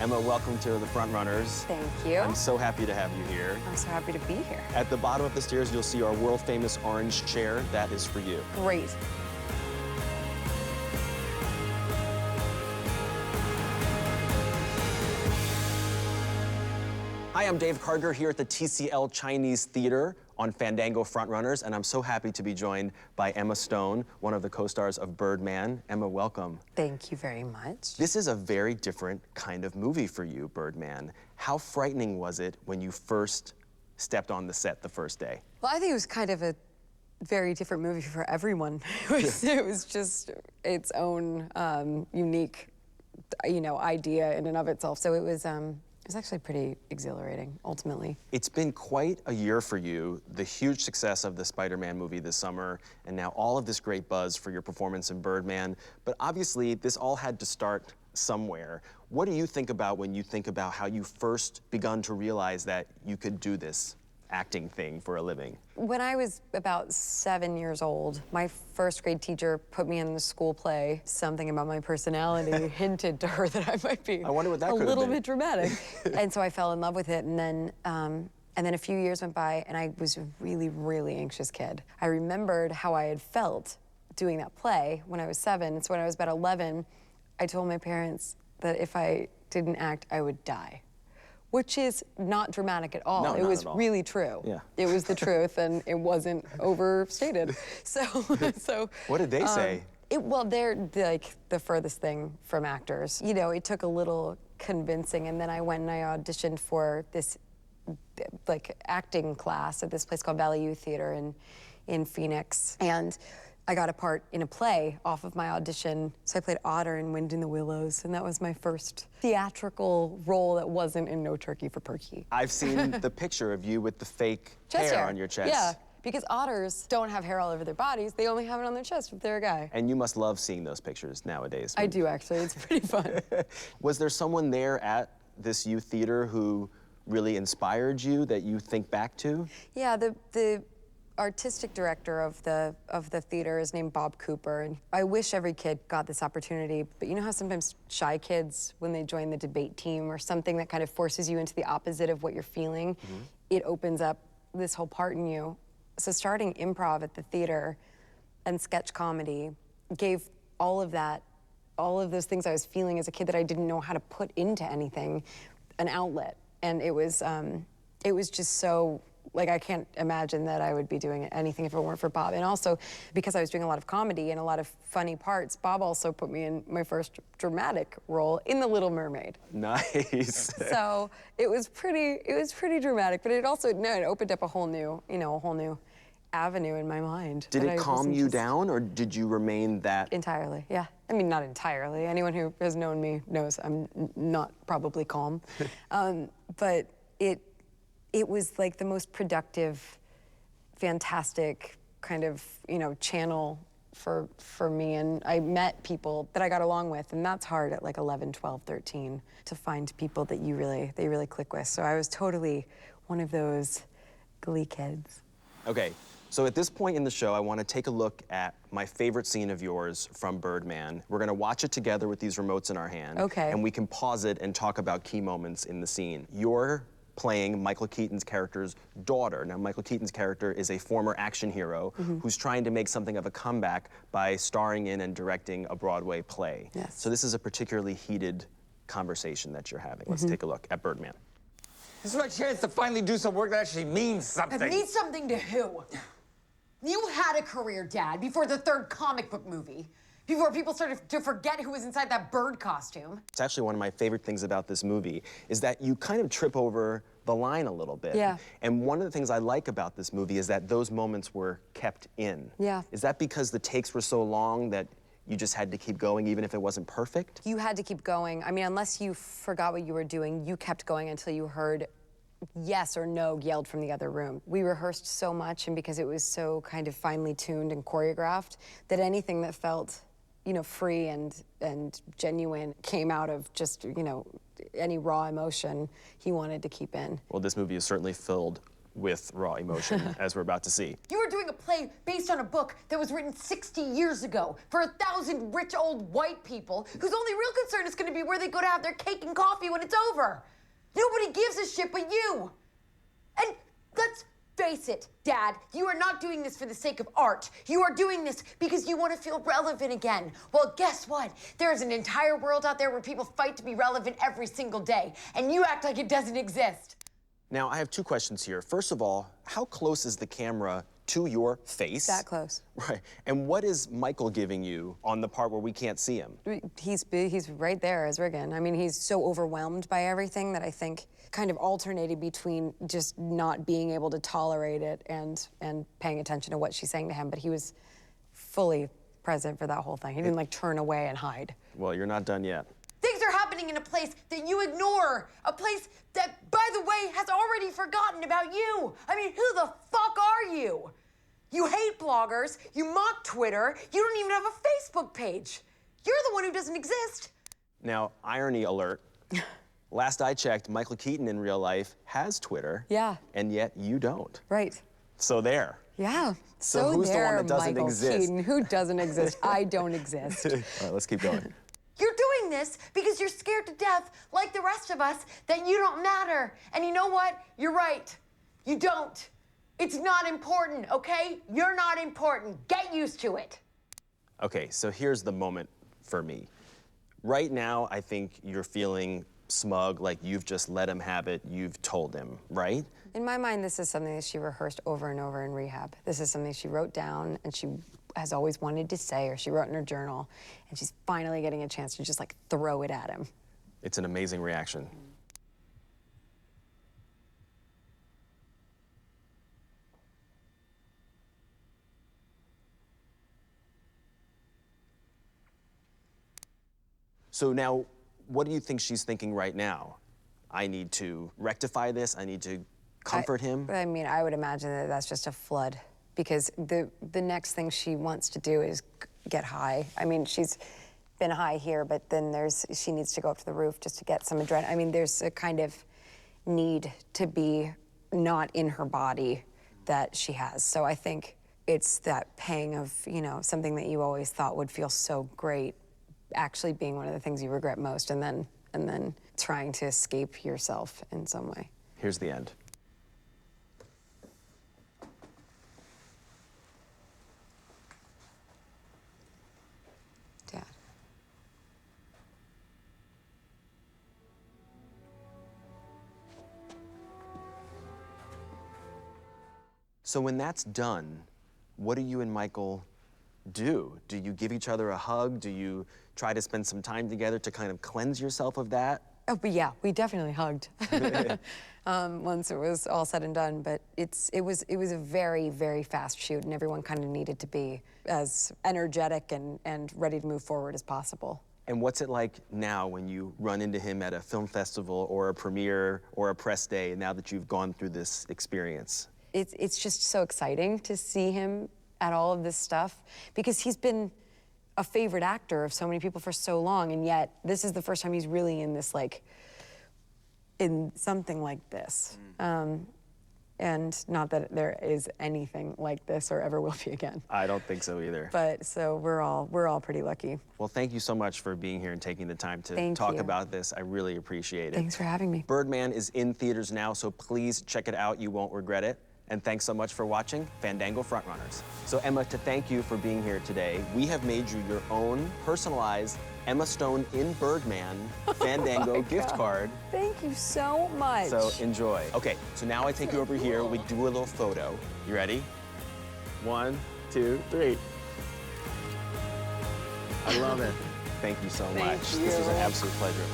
Emma, welcome to the FrontRunners. Thank you. I'm so happy to have you here. I'm so happy to be here. At the bottom of the stairs, you'll see our world-famous orange chair. That is for you. Great. Hi, I'm Dave Karger here at the TCL Chinese Theater on Fandango FrontRunners, and I'm so happy to be joined by Emma Stone, one of the co-stars of Birdman. Emma, welcome. Thank you very much. This is a very different kind of movie for you, Birdman. How frightening was it when you first stepped on the set the first day? Well, I think it was kind of a very different movie for everyone. It was just its own unique, idea in and of itself. So it was actually pretty exhilarating, ultimately. It's been quite a year for you, the huge success of the Spider-Man movie this summer, and now all of this great buzz for your performance in Birdman. But obviously, this all had to start somewhere. What do you think about when you think about how you first begun to realize that you could do this acting thing for a living? When I was about 7 years old, my first grade teacher put me in the school play. Something about my personality hinted to her that I might be I wonder what that a could have little been. bit dramatic. And so I fell in love with it. And then a few years went by, and I was a really, really anxious kid. I remembered how I had felt doing that play when I was 7. So when I was about 11, I told my parents that if I didn't act, I would die. Which is not dramatic at all. No, it was not at all. really true. Yeah. It was the truth, and it wasn't overstated. So What did they say? They're like the furthest thing from actors. You know, it took a little convincing, and then I went and I auditioned for this acting class at this place called Valley Youth Theater in Phoenix, and I got a part in a play off of my audition. So I played Otter in Wind in the Willows, and that was my first theatrical role that wasn't in No Turkey for Perky. I've seen the picture of you with the fake hair on your chest. Yeah, because otters don't have hair all over their bodies. They only have it on their chest if they're a guy. And you must love seeing those pictures nowadays. I do, actually. It's pretty fun. Was there someone there at this youth theater who really inspired you that you think back to? Yeah, the artistic director of the theater is named Bob Cooper, and I wish every kid got this opportunity, but you know how sometimes shy kids, when they join the debate team or something that kind of forces you into the opposite of what you're feeling, it opens up this whole part in you. So starting improv at the theater and sketch comedy gave all of those things I was feeling as a kid that I didn't know how to put into anything, an outlet. And it was just so, like, I can't imagine that I would be doing anything if it weren't for Bob. And also, because I was doing a lot of comedy and a lot of funny parts, Bob also put me in my first dramatic role in The Little Mermaid. Nice. So it was pretty dramatic, but it also, it opened up a whole new avenue in my mind. Did it calm you down, or did you remain that? Entirely, yeah. I mean, not entirely. Anyone who has known me knows I'm not probably calm. But it was like the most productive, fantastic kind of, channel for me. And I met people that I got along with, and that's hard at like 11, 12, 13, to find people that they really click with. So I was totally one of those Glee kids. Okay, so at this point in the show, I want to take a look at my favorite scene of yours from Birdman. We're going to watch it together with these remotes in our hand. Okay. And we can pause it and talk about key moments in the scene. You're playing Michael Keaton's character's daughter. Now, Michael Keaton's character is a former action hero who's trying to make something of a comeback by starring in and directing a Broadway play. Yes. So this is a particularly heated conversation that you're having. Let's take a look at Birdman. This is my chance to finally do some work that actually means something. It means something to who? You had a career, Dad, before the third comic book movie. Before people started to forget who was inside that bird costume. It's actually one of my favorite things about this movie is that you kind of trip over the line a little bit. Yeah. And one of the things I like about this movie is that those moments were kept in. Yeah. Is that because the takes were so long that you just had to keep going even if it wasn't perfect? You had to keep going. I mean, unless you forgot what you were doing, you kept going until you heard yes or no yelled from the other room. We rehearsed so much, and because it was so kind of finely tuned and choreographed, that anything that felt, free and genuine came out of just, any raw emotion he wanted to keep in. Well, this movie is certainly filled with raw emotion, as we're about to see. You were doing a play based on a book that was written 60 years ago for 1,000 rich old white people whose only real concern is going to be where they go to have their cake and coffee when it's over. Nobody gives a shit but you. And let's face it, Dad, you are not doing this for the sake of art. You are doing this because you want to feel relevant again. Well, guess what? There is an entire world out there where people fight to be relevant every single day, and you act like it doesn't exist. Now, I have two questions here. First of all, how close is the camera to your face? That close. Right. And what is Michael giving you on the part where we can't see him? He's right there as Riggin. I mean, he's so overwhelmed by everything that I think kind of alternated between just not being able to tolerate it and paying attention to what she's saying to him. But he was fully present for that whole thing. He didn't like turn away and hide. Well, you're not done yet. Things are happening in a place that you ignore. A place that, by the way, has already forgotten about you. I mean, who the fuck are you? You hate bloggers, you mock Twitter, you don't even have a Facebook page. You're the one who doesn't exist. Now, irony alert. Last I checked, Michael Keaton in real life has Twitter. Yeah. And yet you don't. Right. So there. Yeah. So who's the one that doesn't Michael exist? Keaton. Who doesn't exist? I don't exist. All right, let's keep going. You're doing this because you're scared to death, like the rest of us, that you don't matter. And you know what? You're right. You don't. It's not important, okay? You're not important. Get used to it. Okay, so here's the moment for me. Right now, I think you're feeling smug, like you've just let him have it, you've told him, right? In my mind, this is something that she rehearsed over and over in rehab. This is something she wrote down and she has always wanted to say, or she wrote in her journal, and she's finally getting a chance to just like throw it at him. It's an amazing reaction. So now, what do you think she's thinking right now? I need to rectify this, I need to comfort him? I mean, I would imagine that that's just a flood, because the next thing she wants to do is get high. I mean, she's been high here, but then she needs to go up to the roof just to get some adrenaline. I mean, there's a kind of need to be not in her body that she has. So I think it's that pang of, you know, something that you always thought would feel so great actually being one of the things you regret most, and then trying to escape yourself in some way. Here's the end. Dad. So when that's done, what do you and Michael do? Do you give each other a hug? Do you try to spend some time together to kind of cleanse yourself of that? Oh, but yeah, we definitely hugged once it was all said and done. But it was a very, very fast shoot, and everyone kind of needed to be as energetic and ready to move forward as possible. And what's it like now when you run into him at a film festival or a premiere or a press day, now that you've gone through this experience? It's just so exciting to see him at all of this stuff, because he's been a favorite actor of so many people for so long, and yet this is the first time he's really in this, like, in something like this. And not that there is anything like this or ever will be again. I don't think so either. But so we're all pretty lucky. Well, thank you so much for being here and taking the time to Thank talk you. about this. I really appreciate it. Thanks for having me. Birdman is in theaters now, so please check it out. You won't regret it. And thanks so much for watching Fandango FrontRunners. So Emma, to thank you for being here today, we have made you your own personalized Emma Stone in Birdman Fandango gift card. Thank you so much. So enjoy. Okay, so now I take you over here. We do a little photo. You ready? 1, 2, 3. I love it. Thank you so much. Thank This was an you. absolute pleasure.